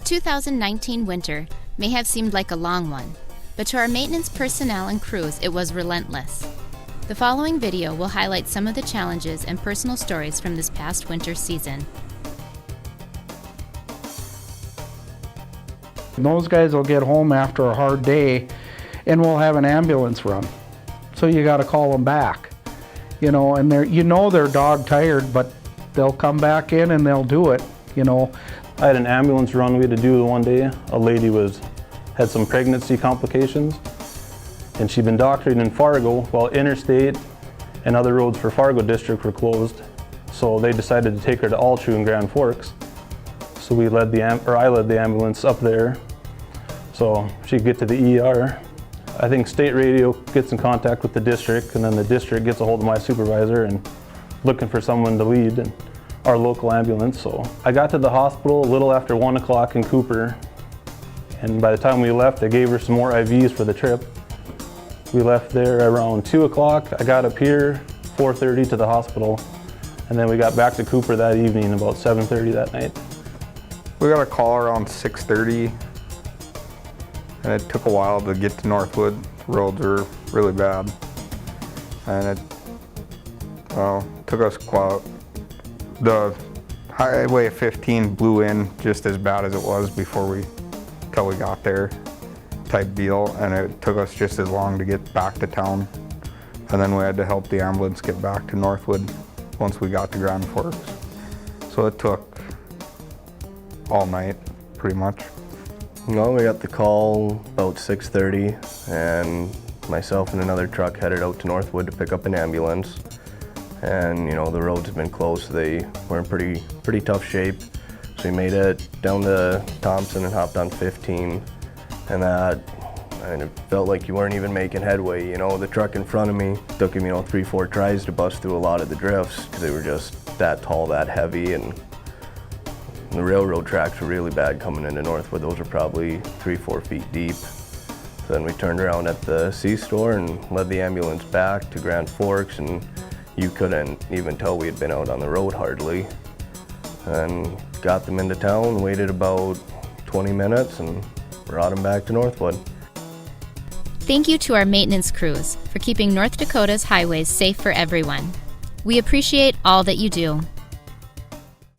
2019 winter may have seemed like a long one, but to our maintenance personnel and crews it was relentless. The following video will highlight some of the challenges and personal stories from this past winter season. Those guys will get home after a hard day and we'll have an ambulance run. So you got to call them back, and they're dog tired, but they'll come back in and they'll do it, I had an ambulance run we had to do one day. A lady had some pregnancy complications and she'd been doctoring in Fargo while interstate and other roads for Fargo district were closed. So they decided to take her to Altru in Grand Forks. So I led the ambulance up there so she'd get to the ER. I think state radio gets in contact with the district and then the district gets a hold of my supervisor and looking for someone to lead and our local ambulance. So I got to the hospital a little after 1 o'clock in Cooper, and by the time we left they gave her some more IVs for the trip. We left there around 2 o'clock. I got up here 4:30 to the hospital, and then we got back to Cooper that evening about 7:30 that night. We got a call around 6:30 and it took a while to get to Northwood. The roads were really bad and it took us quite. The Highway 15 blew in just as bad as it was till we got there type deal, and it took us just as long to get back to town, and then we had to help the ambulance get back to Northwood once we got to Grand Forks. So it took all night pretty much. No, we got the call about 6:30 and myself and another truck headed out to Northwood to pick up an ambulance. And the roads have been closed, so they were in pretty tough shape. So we made it down to Thompson and hopped on 15, and it felt like you weren't even making headway. The truck in front of me took him 3-4 tries to bust through a lot of the drifts because they were just that tall, that heavy, and the railroad tracks were really bad coming into Northwood. Those were probably 3-4 feet deep. So then we turned around at the C-store and led the ambulance back to Grand Forks, and you couldn't even tell we had been out on the road hardly. And got them into town, waited about 20 minutes and brought them back to Northwood. Thank you to our maintenance crews for keeping North Dakota's highways safe for everyone. We appreciate all that you do.